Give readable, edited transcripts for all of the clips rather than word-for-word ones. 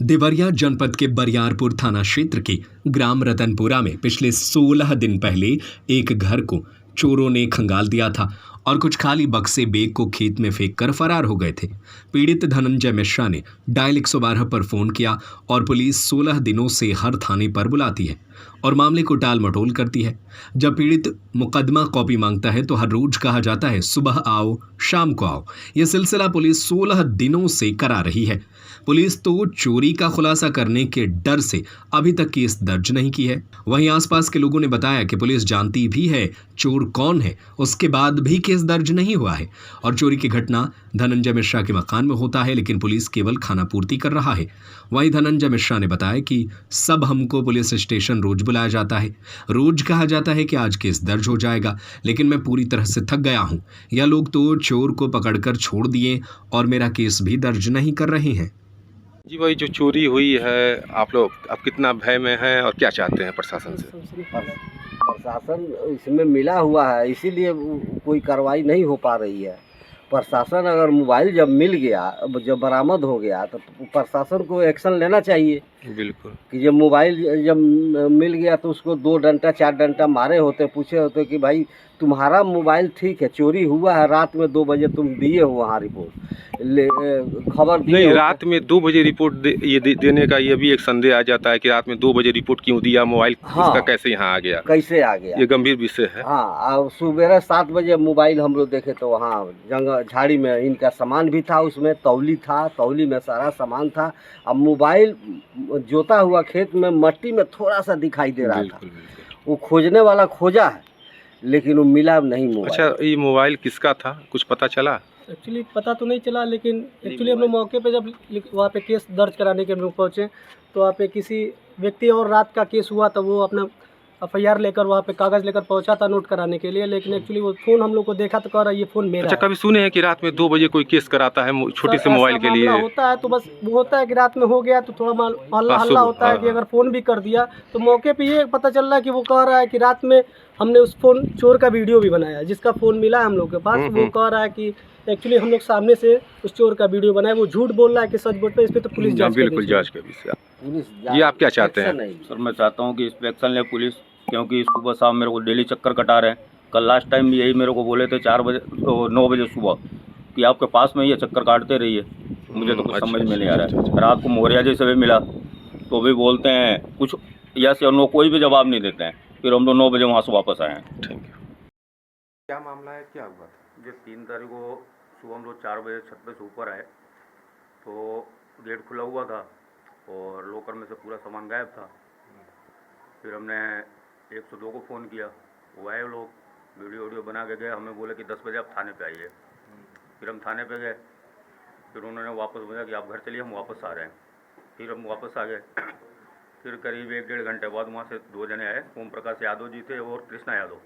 देवरिया जनपद के बरियारपुर थाना क्षेत्र के ग्राम रतनपुरा में पिछले 16 दिन पहले एक घर को चोरों ने खंगाल दिया था और कुछ खाली बक्से बेग को खेत में फेंक कर फरार हो गए थे। पीड़ित धनंजय मिश्रा ने डायल 112 पर फोन किया और पुलिस 16 दिनों से हर थाने पर बुलाती है और मामले को टाल मटोल करती है। जब पीड़ित मुकदमा कॉपी मांगता है तो हर रोज कहा जाता है सुबह आओ शाम को आओ। यह सिलसिला पुलिस 16 दिनों से करा रही है। पुलिस तो चोरी का खुलासा करने के डर से अभी तक केस दर्ज नहीं की है। वहीं आसपास के लोगों ने बताया कि पुलिस जानती भी है चोर कौन है, उसके बाद भी केस दर्ज नहीं हुआ है और चोरी की घटना धनंजय मिश्रा के मकान में होता है, लेकिन पुलिस केवल खानापूर्ति कर रहा है। वहीं धनंजय मिश्रा ने बताया कि सब हमको पुलिस स्टेशन रोज बुलाया जाता है, रोज कहा जाता है कि आज केस दर्ज हो जाएगा, लेकिन मैं पूरी तरह से थक गया हूं। यह लोग तो चोर को पकड़कर छोड़ दिए और मेरा केस भी दर्ज नहीं कर रहे हैं। जी भाई, जो चोरी हुई है आप लोग अब कितना भय में हैं और क्या चाहते हैं प्रशासन से? प्रशासन इसमें मिला हुआ है, इसीलिए कोई कार्रवाई नहीं हो पा रही है। प्रशासन अगर मोबाइल जब मिल गया, जब बरामद हो गया तो प्रशासन को एक्शन लेना चाहिए। बिल्कुल कि जब मोबाइल जब मिल गया तो उसको 2 डंडा 4 डंडा मारे होते, पूछे होते कि भाई तुम्हारा मोबाइल ठीक है, चोरी हुआ है, रात में 2 बजे तुम दिए हो वहाँ रिपोर्ट खबर दी नहीं, हो। रात में 2 बजे रिपोर्ट देने का ये भी एक संदेह आ जाता है कि रात में 2 बजे रिपोर्ट क्यों दिया, मोबाइल इसका कैसे यहाँ आ गया, कैसे आ गया, ये गंभीर विषय है। हाँ, और सुबह 7 बजे मोबाइल हम लोग देखे तो वहाँ जंगल झाड़ी में इनका सामान भी था, उसमें तौली था, तौली में सारा सामान था। अब मोबाइल जोता हुआ खेत में मट्टी में थोड़ा सा दिखाई दे रहा था। वो खोजने वाला खोजा है लेकिन वो मिला नहीं मोबाइल। अच्छा, ये मोबाइल किसका था, कुछ पता चला? एक्चुअली पता तो नहीं चला, लेकिन एक्चुअली हम लोग मौके पे जब वहाँ पे केस दर्ज कराने के हम लोग पहुँचे तो वहाँ पे किसी व्यक्ति और रात का केस हुआ था, वो अपना FIR लेकर वहाँ पे कागज़ लेकर पहुँचा था नोट कराने के लिए, लेकिन एक्चुअली वो फ़ोन हम लोग को देखा तो कह रहा है ये फ़ोन मेरा अच्छा, है। कभी सुने हैं कि रात में 2 बजे कोई केस कराता है छोटी से मोबाइल के लिए? होता है तो बस वो होता है कि रात में हो गया तो थोड़ा हल्ला होता है कि अगर फ़ोन भी कर दिया तो मौके पे ये पता चल रहा है कि वो कह रहा है कि रात में हमने उस फ़ोन चोर का वीडियो भी बनाया, जिसका फ़ोन मिला है हम लोग के पास, वो कह रहा है कि एक्चुअली हम लोग सामने से उस चोर का वीडियो बनाया। वो झूठ बोल रहा है कि सच बोल रहा है, इस पर तो पुलिस जांच बिल्कुल जांच के विषय। ये आप क्या चाहते हैं? सर, मैं चाहता हूँ कि इस पर एक्शन ले पुलिस, क्योंकि सुबह शाम मेरे को डेली चक्कर कटा रहे हैं। कल लास्ट टाइम भी यही मेरे को बोले थे 4 बजे 9 बजे सुबह कि आपके पास में ये चक्कर काटते रहिए। मुझे तो कुछ समझ में नहीं आ रहा है। रात को मोहरिया जैसे भी मिला तो भी बोलते हैं कुछ यस और नो, कोई भी जवाब नहीं देते हैं। फिर हम लोग 9 बजे वहाँ से वापस आए हैं। Thank you. क्या मामला है, क्या हुआ था? जो 3 तारीख को सुबह हम लोग 4 बजे छत पे से ऊपर आए तो गेट खुला हुआ था और लॉकर में से पूरा सामान गायब था। फिर हमने 102 को फ़ोन किया, वो आए लोग, वीडियो बना के गए, हमें बोले कि 10 बजे आप थाने पे आइए। फिर हम थाने पे गए, फिर उन्होंने वापस बोला कि आप घर चलिए, हम वापस आ रहे हैं। फिर हम वापस आ गए। फिर करीब 1-1.5 घंटे बाद वहाँ से 2 जने आए, ओम प्रकाश यादव जी थे और कृष्णा यादव,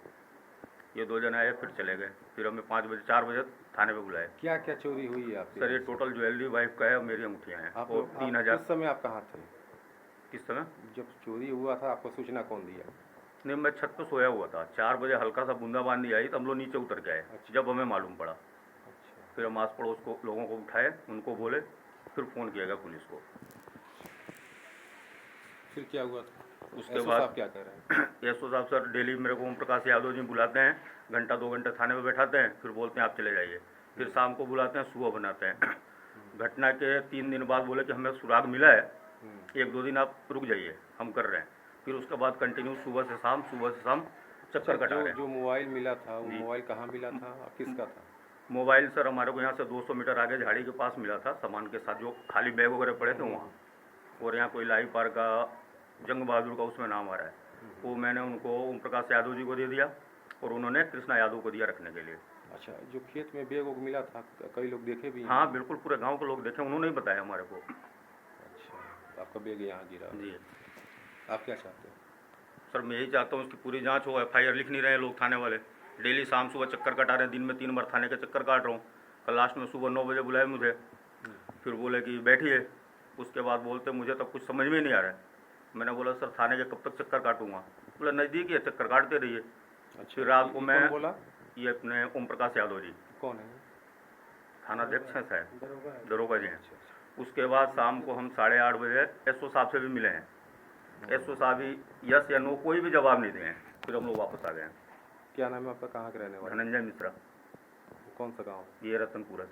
ये 2 जने आए, फिर चले गए। फिर हमें 4 बजे थाने पे बुलाए। क्या क्या चोरी हुई है आपकी? सर, ये टोटल ज्वेलरी वाइफ का है, मेरी अंगूठियाँ हैं और 3000। किस समय आप कहाँ थे? किस समय जब चोरी हुआ था आपको सूचना कौन दिया? नहीं, मैं छत पे सोया हुआ था। 4 बजे हल्का सा बूंदाबांदी आई तो हम लोग नीचे उतर के आए। जब हमें मालूम पड़ा फिर हम आस पड़ोस को लोगों को उठाए, उनको बोले, फिर फ़ोन किया गया पुलिस को। फिर क्या हुआ था? उसके बाद क्या कह रहे हैं? एसओ साहब सर डेली मेरे को ओम प्रकाश यादव जी बुलाते हैं, घंटा 2 घंटे थाने में बैठाते हैं, फिर बोलते हैं आप चले जाइए। फिर शाम को बुलाते हैं, सुबह बनाते हैं। घटना के 3 दिन बाद बोले कि हमें सुराग मिला है, 1-2 दिन आप रुक जाइए, हम कर रहे हैं। फिर उसके बाद कंटिन्यू सुबह से शाम चक्कर कटा रहे हैं। जो मोबाइल मिला था वो मोबाइल कहाँ मिला था और किसका था? मोबाइल सर हमारे को यहाँ से 200 मीटर आगे झाड़ी के पास मिला था, सामान के साथ, जो खाली बैग वगैरह पड़े थे वहाँ। और यहाँ कोई लाही पार का जंग बहादुर का उसमें नाम आ रहा है, वो मैंने उनको ओम प्रकाश यादव जी को दे दिया और उन्होंने कृष्णा यादव को दिया रखने के लिए। अच्छा, जो खेत में बैग वग मिला था कई लोग देखे भी? हाँ बिल्कुल, पूरे गांव के लोग देखे, उन्होंने ही बताया हमारे को। अच्छा, तो आपका बैग यहाँ गिरा? जी। आप क्या चाहते हैं? सर, मैं यही चाहता हूँ उसकी पूरी जांच हो। FIR लिख नहीं रहे लोग थाने वाले, डेली शाम सुबह चक्कर कटा रहे हैं, दिन में 3 बार थाने के चक्कर काट रहा हूँ। कल लास्ट में सुबह 9 बजे बुलाए मुझे, फिर बोले कि बैठिए। उसके बाद बोलते मुझे तब कुछ समझ में नहीं आ रहा है। मैंने बोला सर थाने के कब तक चक्कर काटूंगा? बोला नज़दीक ही है, चक्कर काटते रहिए। अच्छा, फिर रात को मैं बोला? ये अपने ओम प्रकाश यादव जी कौन है? थानाध्यक्ष हैं शायद, दरोगा जी हैं। उसके बाद शाम को हम 8:30 बजे एसओ साहब से भी मिले हैं। एसओ साहब भी यस या नो कोई भी जवाब नहीं दिए हैं। फिर हम लोग वापस आ गए हैं। क्या नाम है आपका, कहाँ के रहने वाले? धनंजय मिश्रा, कौन सा गाँव? ये रतनपुरा